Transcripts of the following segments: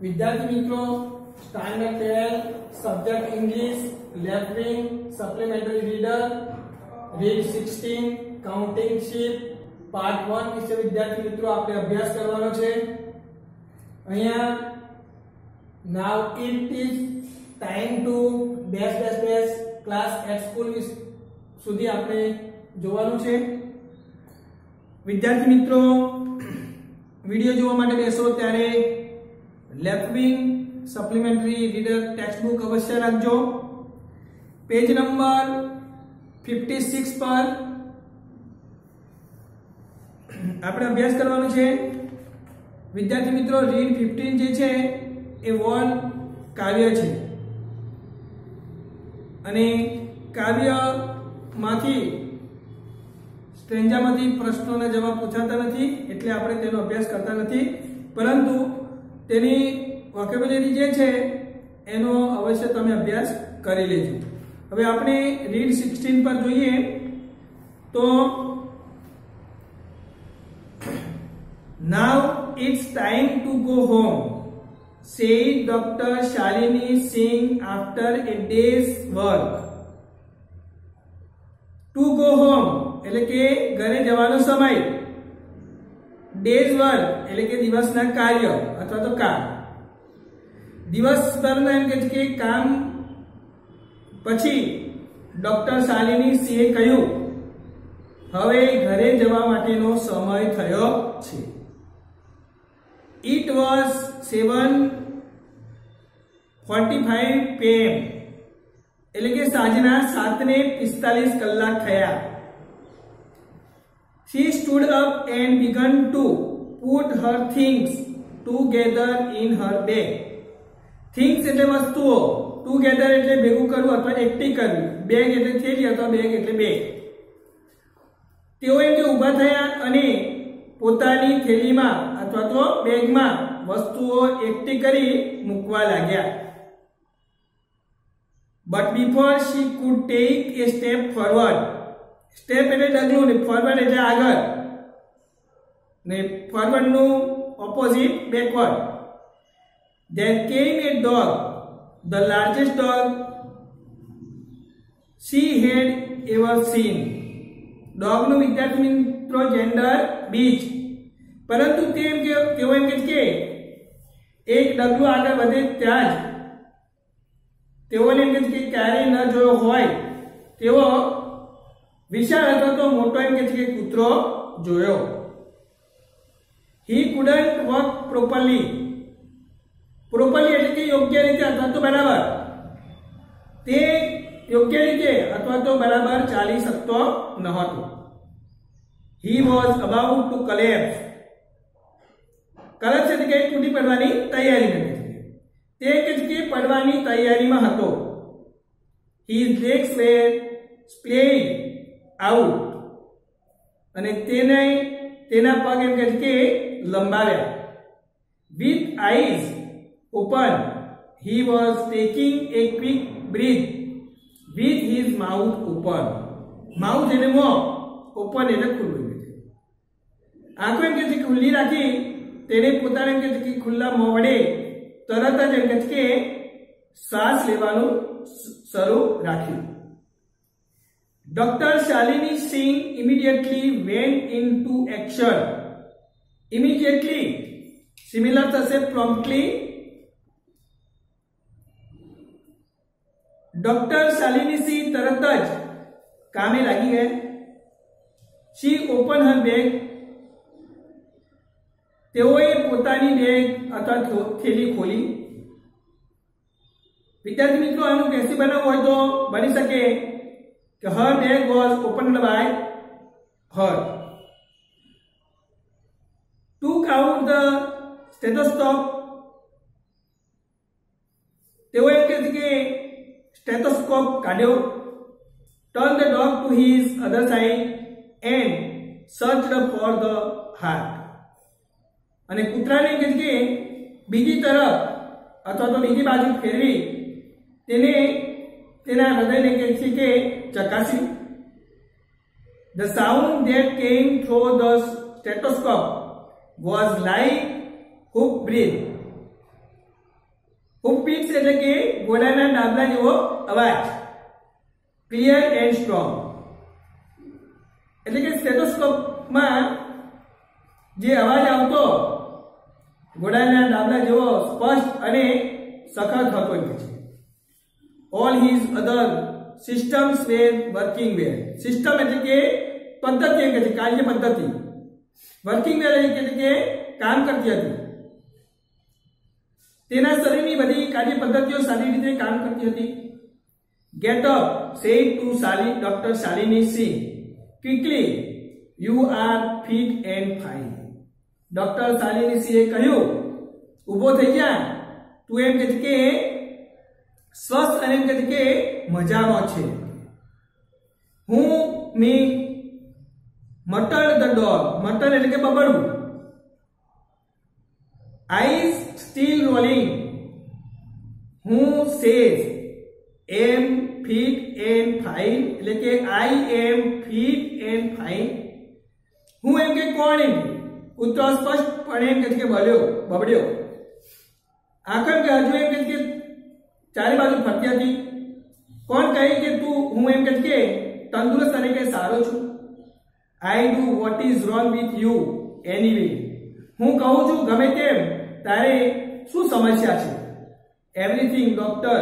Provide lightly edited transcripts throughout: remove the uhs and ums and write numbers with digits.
विद्यार्थी मित्रों standard 12 subject English left wing supplementary reader read 16 counting sheet part 1 વિશે વિદ્યાર્થી મિત્રો આપણે અભ્યાસ કરવાનો છે। અહીંયા now it is time to dash dash dash class at school સુધી આપણે જોવાનું છે। વિદ્યાર્થી મિત્રો વિડિયો જોવા માટે બેસો ત્યારે left wing supplementary reader text book અવશ્ય રાખજો। પેજ નંબર 56 પર આપણે અભ્યાસ કરવાનો છે। વિદ્યાર્થી મિત્રો રીડ 15 જે છે એ વન કાવ્ય છે અને કાવ્યમાંથી સ્ટ્રેન્જામાંથી પ્રશ્નોના જવાબ પૂછાતા નથી એટલે આપણે તેનો અભ્યાસ કરતા નથી, પરંતુ તેની વોકેબ્યુલરી જે છે એનો અવશ્ય તમે અભ્યાસ કરી લેજો। હવે આપણે રીડ 16 પર જોઈએ તો Now it's time to go home, said Dr. Shalini Singh after a day's work. To go home એટલે કે ઘરે જવાનો સમય, ડેઝ વર્ક એટલે કે દિવસના કાર્ય અથવા તો કામ। દિવસ દરમિયાન કે કામ પછી ડોક્ટર શાલિની સિંહે કહ્યું હવે ઘરે જવા માટેનો સમય થયો છે। It was 7:45 PM એટલે કે સાંજના 7:45 કલાક થયા। She stood up and began to put her things together in her bag. Things એટલે વસ્તુઓ, together એટલે ભેગું કરવું અથવા એકઠી કરવી, બેગ એટલે થેલી અથવા બેગ એટલે બેગ। તેઓ એમ કે ઊભા થયા અને પોતાની થેલીમાં અથવા તો બેગમાં વસ્તુઓ એકઠી કરી મૂકવા लाग्યા। But before she could take a step forward, step એટલે ડગલું ને forward એટલે આગળ ને forward નું opposite backward, there came a dog, the largest dog she had ever seen. Dog નું વિદ્યાર્થી મિત્રો જેન્ડર બીજ, પરંતુ તેઓ એમ કે એક ડગલું આગળ વધે ત્યાં જ તેઓને એમ કે ક્યારેય ન જોયો હોય તેવો વિશાળ હતો તો મોટો એમ કે કૂતરો જોયો। He couldn't walk properly, એટલે કે યોગ્ય રીતે અથવા તો બરાબર, તે યોગ્ય રીતે અથવા તો બરાબર ચાલી શકતો ન હતો। He was about to collapse, collapse એટલે કે તૂટી પડવાની તૈયારીમાં છે, તે કે પડવાની તૈયારીમાં હતો। His legs were splayed out અને તેના પગ એમ કે લંબાવ્યા। With eyes open he was taking a quick breath with his mouth open. Mouth એટલે મોં, open એટલે ખુલ્લું। આંખો એમ કે ખુલ્લી રાખી તેને પોતાને એમ કે ખુલ્લા મોં વડે તરત જ એમ કે શ્વાસ લેવાનું શરૂ રાખ્યું। Dr. Shalini Singh immediately went into action. Immediately similar થશે promptly। ડોક્ટર શાલિની સિંહ તરત જ કામે લાગી ગયા। She opened her bag, તેઓએ પોતાની બેગ અથવા થેલી ખોલી। વિદ્યાર્થી મિત્રો આનું કેસી બનાવવું હોય તો બની શકે કે her bag was opened by her. Took out the stethoscope, તેઓ એમ કહે છે કે stethoscope काढ्यो। Turned the dog to his other side and searched for the heart. અને કૂતરાને કે બીજી તરફ અથવા તો બીજી બાજુ ફેરવી તેને તેના હૃદયને કે ચકાસી। The sound that came through the stethoscope was like hook breath. એટલે કે ઘોડાના ડાબલા જેવો અવાજ, ક્લિયર એન્ડ સ્ટ્રોંગ. એટલે કે સ્ટેથોસ્કોપમાં જે અવાજ આવતો ઘોડાના ડાબલા જેવો સ્પષ્ટ અને સખત હતો એમ છે. ઓલ હિઝ અધર સિસ્ટમ્સ વેર વર્કિંગ વેર. સિસ્ટમ એટલે કે પદ્ધતિ એમ કે છે, કાર્ય પદ્ધતિ. વર્કિંગ વેર એટલે કે કામ કરતી હતી. તેના શરીરની બધી કાર્ય પદ્ધતિઓ સારી રીતે કામ કરતી હતી. Get up said to doctor Shalini Singh quickly, you are fit and fine. Doctor Shalini સિંહે કહ્યું, ઊભો થઈ જા, તું એમ કે છે કે સ્વસ્થ અને એમ કે છે કે મજામાં છે. હું મી મટર્ડ ધ ડોગ. મટર્ડ એટલે કે બબડવું. Eyes still rolling. હું સેઝ એમ ફિટ એન્ડ ફાઇન એટલે કે I am fit and fine. હું એમ કે કોણ એમ કૂતરો સ્પષ્ટપણે એમ કે બબડ્યો. આખર કે હજુ એમ કે ચારે બાજુ ફરતી હતી. કોણ કહે કે તું, હું એમ કે તંદુરસ્ત અને કે સારો છું. I do what is wrong with you anyway. હું કહું છું ગમે તેમ, તારે શું સમસ્યા છે? એવરીથિંગ ડોક્ટર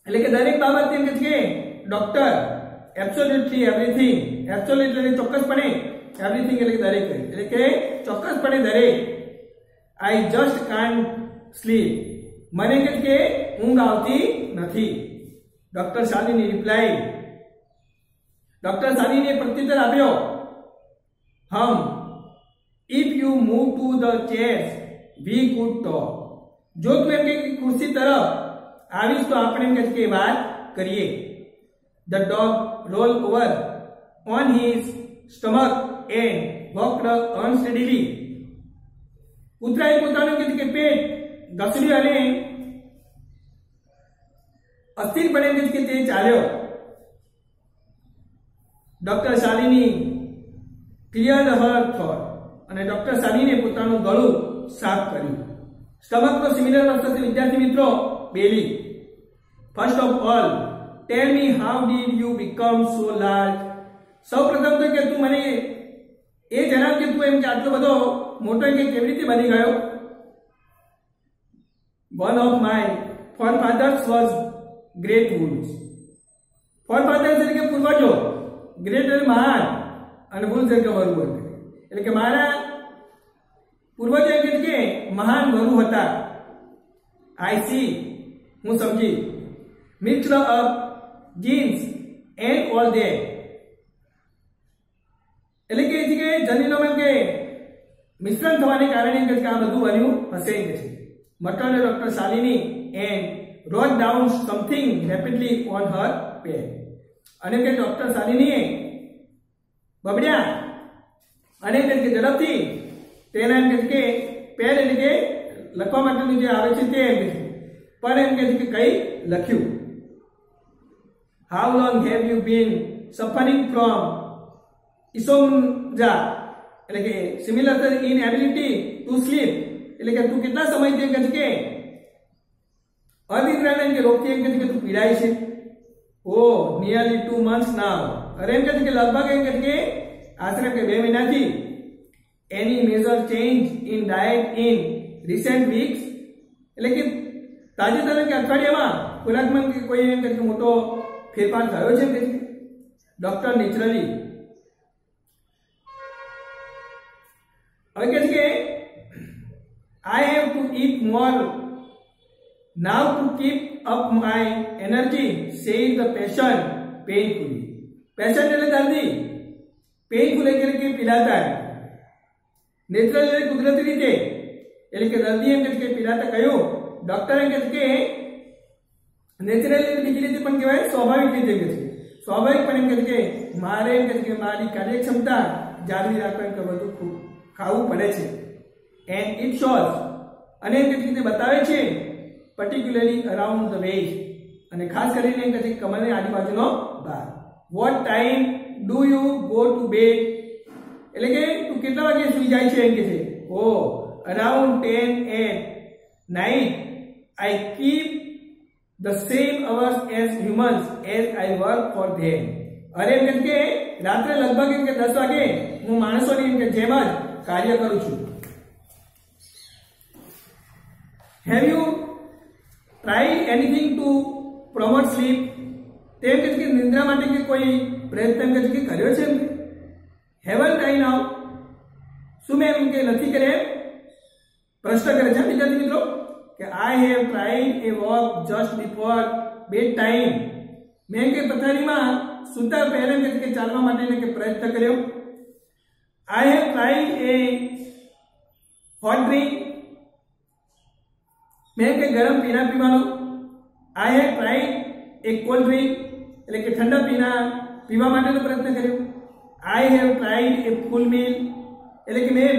એટલે કે દરેક બાબત એમ કે ડોક્ટર. Absolutely everything. એબ્સોલ્યુટ એટલે ચોક્કસપણે, એવરીથિંગ એટલે દરેક, એટલે કે ચોક્કસપણે દરેક. I just can't sleep. મને કે ઊંઘ આવતી નથી. Doctor Shalini reply. ડોક્ટર શાલિનીએ પ્રત્યુત્તર આપ્યો, hmm if you move to the chairs we could talk. જો તું એમ કે ખુરશી તરફ આવીશ તો આપણે એમ કે વાત કરીએ. The dog roll over on his stomach and walked unsteadily. કૂતરાએ પોતાનું કે પેટ ઘસડ્યું અને અસ્થિરપણે કે તે ચાલ્યો. ડોક્ટર શાલિની ક્લિયર હર થોટ. અને ડોક્ટર શાલિનીએ પોતાનું ગળું સાફ કર્યું. સ્ટમકનો સિમિલર વર્ડ વિદ્યાર્થી મિત્રો belly. First of all tell me how did you become so large. સૌ પ્રથમ તો કે તું મને એ જણાવ કે તું એમ કે આટલો બધો મોટો કે કેવી રીતે બની ગયો. One of my forefathers was great wolves. Forefathers એટલે કે પૂર્વજો, ગ્રેટ એટલે મહાન, અને વુલ્સ એટલે કે વરુ. એટલે કે મારા પૂર્વજો એટલે કે મહાન વરુ હતા. આઈ સી, હું સમજી. Mixed up jeans and all that. એટલે કે જનીનોમાં કે મિશ્રણ થવાને કારણે કે આ બધું બન્યું હશે કે છે. Muttered doctor Shalini and wrote down something rapidly on her pad. અને કે ડોક્ટર શાલિનીએ બબડ્યા અને કે ઝડપથી તેના એમ કે પેડ એટલે કે લખવા માટેનું જે આવે છે તે એમ કે પણ એમ કે કઈ લખ્યું. How long have you been suffering from insomnia? એટલે કે સિમિલર inability to sleep. એટલે કે તું કેટલા સમયથી એમ કે અનિદ્રાના કે રોગથી એમ કે તું પીડાય છે. ઓ નિયરલી 2 months now. અરે એમ કે લગભગ એમ કે આશરે કે 2 મહિનાથી. Any major change in diet in recent weeks. એટલે કે તાજેતરના કે અઠવાડિયામાં ખોરાકમાં કોઈ એમ કે મોટો ફેરફાર થયો છે કે ડોક્ટર નેચરલી. હવે કે છે I have to eat more now to keep up my energy, said the patient painfully. Patient એટલે દર્દી, painful એટલે કે પીડાતા. નેચરલ એટલે કુદરતી રીતે. એટલે કે દર્દી એમ કે પીડાતા કહ્યું. ડોક્ટર એમ કે નેચરલ એટલે બીજી રીતે પણ કહેવાય સ્વાભાવિક રીતે કે છે. સ્વાભાવિક પણ એમ કે મારે એમ કે મારી કાર્યક્ષમતા જાળવી રાખવા કે બધું ખાવું પડે છે. And it shows. અને એમ કે બતાવે છે particularly around the waist. અને ખાસ કરીને એમ કે કમરની આજુબાજુનો ભાગ. What time do you go to bed? એટલે કે તું કેટલા વાગે સૂઈ જાય છે એમ કે છે. ઓ around 10 at night. I keep the same hours as humans as I work for them. અરે એમ કે રાત્રે લગભગ એમ કે 10 વાગે હું માણસોની એમ કે જેમ જ કાર્ય કરું છું. Have you tried anything to promote sleep? તેમ કે નિંદ્રા માટે કે કોઈ પ્રયત્ન કે કર્યો છે? Haven't I now? શું મેં એમ કે નથી કરે? પ્રશ્ન કરે છે વિદ્યાર્થી મિત્રો કે I have tried a walk just before bedtime. મેં કે પથારીમાં સુતા પહેલા કે ચાલવા માટે કે પ્રયત્ન કર્યો. I have tried a hot drink. મેં કે ગરમ પીણા પીવાનો. I have tried a cold drink. એટલે કે ઠંડા પીણા પીવા માટેનો પ્રયત્ન કર્યો. I have tried a full meal. એટલે કે મેં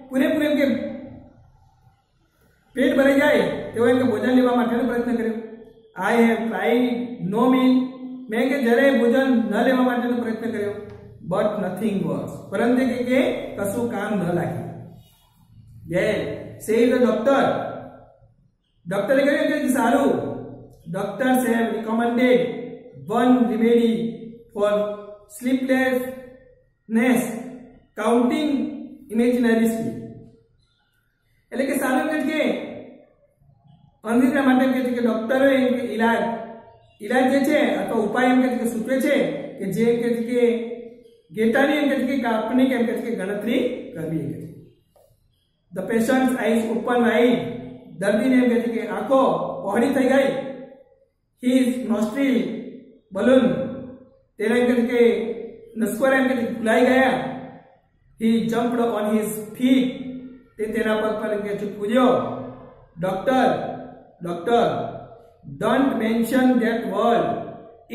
પૂરેપૂરું કે પેટ ભરાઈ જાય તેવો એમ કે ભોજન લેવા માટેનો પ્રયત્ન કર્યો. I have tried no meal. મેં કે જરાય ભોજન ન લેવા માટેનો પ્રયત્ન કર્યો. But nothing works. પરંતુ કે કશું કામ ન લાગ્યું. Then say the doctor. ડોક્ટરે કહ્યું કે સારું. Doctors have recommended one remedy for sleeplessness, counting imaginary sleep. એટલે કે સારું કે અનિદ્રા માટે કે ડોક્ટરોએ એમ કે ઈલાજ જે છે અથવા ઉપાય એમ કે સૂચવે છે કે જે કે ગેટાની એમ કે કાલ્પનિક એમ કે ગણતરી કરવી. The patient's eyes open wide. દર્દીને એમ કે આંખો પહોળી થઈ ગઈ. His nostril balloon તેના એમ કે નસકોરા એમ કે ફૂલાઈ ગયા. He jumped on his feet. તે તેના પગ પર એમ કે કૂદ્યો. Doctor, don't mention that word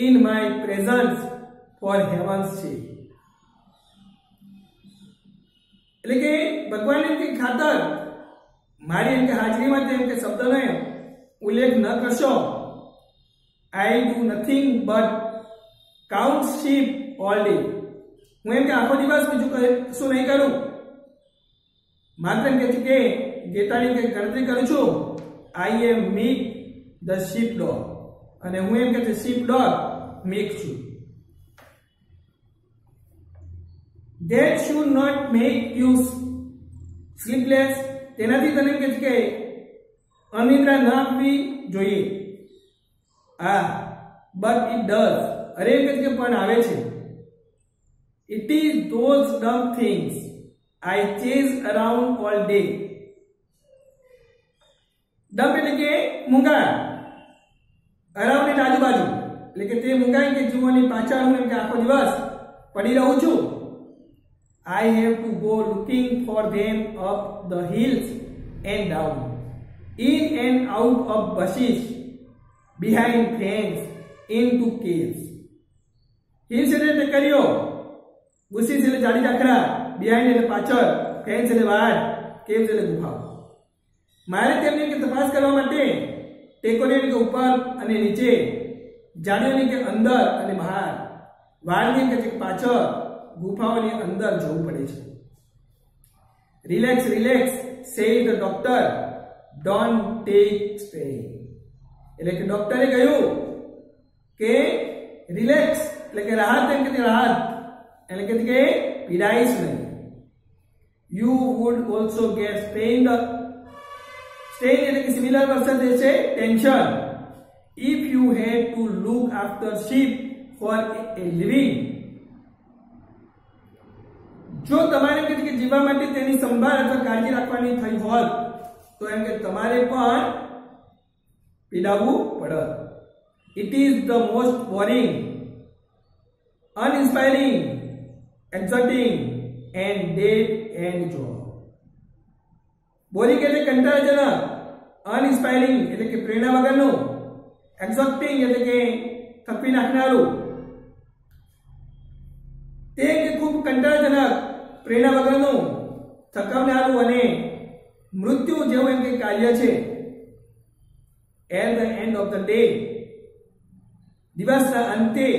in my presence for heaven's sake. એટલે કે ભગવાન એમ કે ખાતર મારી એમ કે હાજરીમાં એમ કે શબ્દનો ઉલ્લેખ ન કરશો. I do nothing but count sheep all day. હું એમ કે આખો દિવસ બીજું કશું નહીં કરું. માત્ર એમ કે ગેટાની કે ગણતરી કરું છું. I am meek the sheepdog. અને હું એમ કે sheepdog meek છું. That should not make you sleepless. તેનાથી તને કે અનિદ્રા ન આપવી જોઈએ. But it does. અરે કે પણ આવે છે. It is those dumb things I chase around all day. Dump એટલે કે મૂંગા. અરાઉન્ડ એટલે આજુબાજુ. એટલે કે તે મૂંગા કે જુઓની પાછળ હું એમ કે આખો દિવસ પડી રહું છું. I have to go looking for them up the hills and down, in and out of bushes, behind fence, into caves. Hills એટલે કર્યો, bushes એટલે જાડી ઝાકરા, behind એટલે પાછળ, fence એટલે બહાર, caves એટલે ગુફાઓ. મારે તેમને કે તપાસ કરવા માટે ટેકોની કે ઉપર અને નીચે, જાડીઓની કે અંદર અને બહાર, વાળની કે પાછળ, ગુફાઓની અંદર જવું પડે છે. Relax say the doctor, don't take strain. એટલે કે ડોક્ટરે કહ્યું કે રિલેક્સ એટલે કે રાહત એમ કે રાહત એટલે કે પીડાઈશ નહીં. You would also get strained એટલે કે સિમિલર વર્સન જે છે tension. If you had to look after sheep for a living. જો તમારે કે જીવવા માટે તેની સંભાળ અથવા કાળજી રાખવાની થઈ હોત તો એમ કે તમારે પણ પીડાવવું પડત. It is the most boring, uninspiring, exhausting and dead end job. Boring એટલે કંટાળાજનક, અનઇન્સ્પાયરિંગ એટલે કે પ્રેરણા વગરનું, એક્ઝોસ્ટિંગ એટલે કે થકવી નાખનારું. તે કે ખૂબ કંટાળાજનક, પ્રેરણા વગરનું, થકાવનારું અને મૃત્યુ જેવું એમ કે કાર્ય છે. At the end of the day, દિવસના અંતે,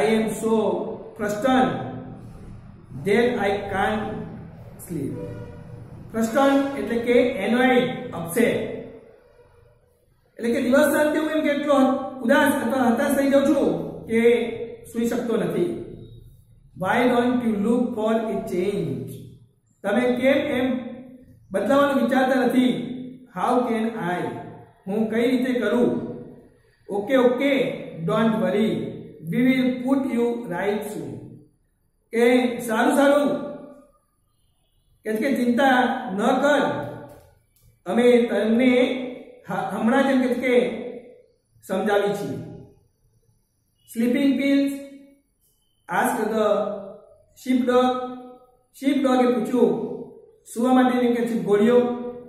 I am so frustrated that I can't sleep. Frustrated એટલે કે annoyed, upset. એટલે કે દિવસ અંતે હું એમ કેટલો ઉદાસ અથવા હતાશ થઈ જાઉં છું કે સૂઈ શકતો નથી. Why don't you look for a change? તમે કેમ એમ બદલાવાનું વિચારતા નથી? How can I? હું કઈ રીતે કરું? Okay, don't worry. We will put you right soon. કે સારું કે ચિંતા ન કર, અમે તમને હમણાં જ કે સમજાવી છીએ. Sleeping pills ask the sheepdog. sheepdog એ પૂછ્યું સુવા માટેની કે છે ગોળીઓ.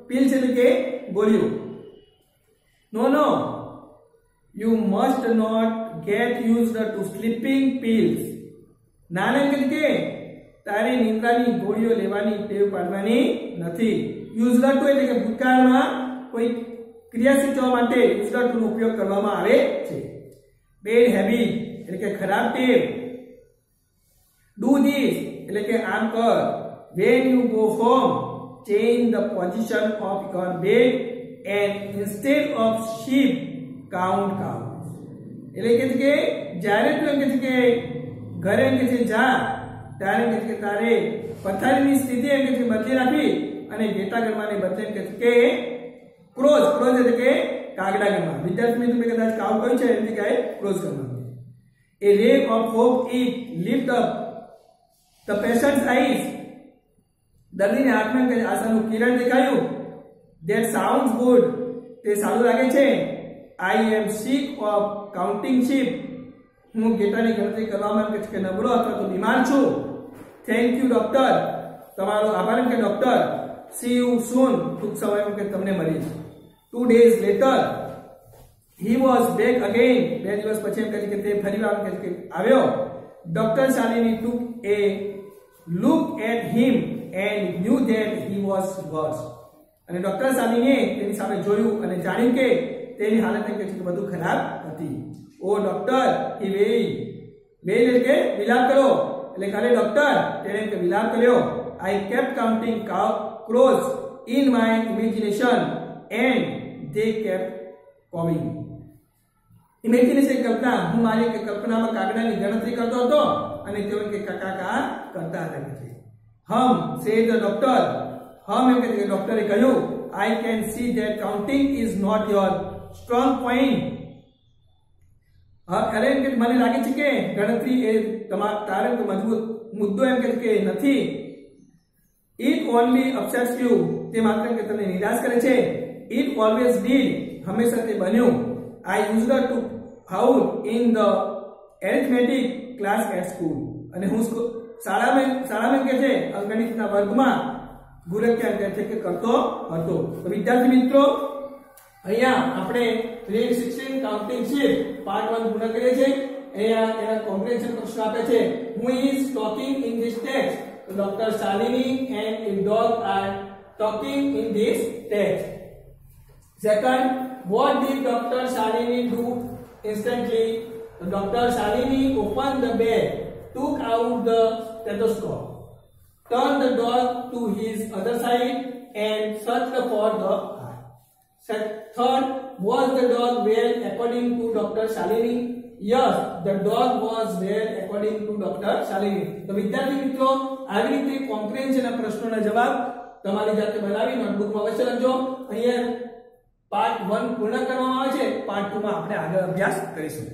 પિલ્સ એટલે કે ગોળીઓ. No, you must not get used to sleeping pills. નાના કે તારે નિંદ્રાની ગોળીઓ લેવાની ટેવ પાડવાની નથી. યુઝડ ટુ એટલે કે ભૂતકાળમાં કોઈ ક્રિયા સૂચવવા માટે યુઝડ ટુ નો ઉપયોગ કરવામાં આવે છે. બેડ હેબિટ એટલે કે ખરાબ ટેવ. ડુ ધીસ એટલે કે આમ કર. when you go home, change the position of your bed and instead of sheep count cows. એટલે કે જ્યારે તું એમ કે ઘરે એમ કે જા ત્યારે એમ કે તારે પથારીની સ્થિતિ એમ કે બદલી રાખી અને ઘેટા ગણવાને બદલે એમ કે ક્રોઝ એટલે કે કાગડા ગણવા. વિદ્યાર્થી મિત્રો મેં કદાચ કાવ કહ્યું છે એટલે કે ક્રોઝ ગણવા. A ray of hope it lift up the patient's eyes. દર્દીને આંખમાં કે આશાનું કિરણ દેખાયું. That sounds good. તે સારું લાગે છે. I am sick of counting sheep. હું ઘેટાની ગણતરી કરવામાં કે નબળો અથવા તો બીમાર છું. Thank you doctor. તમારો આભાર કે ડોક્ટર. See you soon. ટૂંક સમયમાં કે તમને મળીશ. 2 days later he was back again. 2 દિવસ પછી એમ કે તે ફરીવાર કે આવ્યો. Dr. Shalini took a look at him and knew that he was worse. અને ડોક્ટર શાલિનીએ તેની સામે જોયું અને જાણ્યું કે તેની હાલત કે બધું ખરાબ હતી. ઓ ડોક્ટર he wailed એટલે કે વિલાપ કર્યો. એટલે કાલે ડોક્ટર તેણે કે વિલાપ કર્યો. I kept counting crows in my imagination and they kept cawing. Imagination કલ્પના, હું મારી કે કલ્પનામાં કાગડાની ગણતરી કરતો હતો અને તેઓ કે કાકા કરતા હતા. હમ said the doctor. હમ એમ કે ડોક્ટરે કહ્યું I can see that counting is not your strong point. અરે એમ કે મને લાગે છે કે ગણતરી એ તારે મજબૂત મુદ્દો એમ કે નથી. It only upsets you. તે માત્ર કે તમને નિરાશ કરે છે. It always did. હંમેશા તે બન્યું. I used to howl in the arithmetic class at school. અને હું શાળામાં કે છે અંકગણિતના વર્ગમાં ગુરક્યા કે છે કે કરતો હતો. તો વિદ્યાર્થી મિત્રો અહીંયા આપણે ગ્રેડ 16 કાઉન્ટિંગ શીટ પાર્ટ 1 પૂર્ણ કરીએ છીએ. અહીંયા એના કોમ્પ્રિહેન્શન પ્રશ્ન આપે છે. Who is talking in this text? Dr. Shalini and a dog are talking in this text. Second, what did Dr. Shalini do instantly? Dr. Shalini opened the bed, took out the stethoscope, turned the dog to his other side and searched for the heart. Third, was the dog well according to Dr. Shalini? Yes, the dog was well according to Dr. Shalini. તો વિદ્યાર્થી મિત્રો આવી રીતે કોમ્પ્રિહેન્શનના પ્રશ્નોના જવાબ તમારી જાતે બનાવી નોટબુકમાં અવશ્ય લખજો. અહીંયા પાર્ટ 1 પૂર્ણ કરવામાં આવે છે. પાર્ટ 2 માં આપણે આગળ અભ્યાસ કરીશું.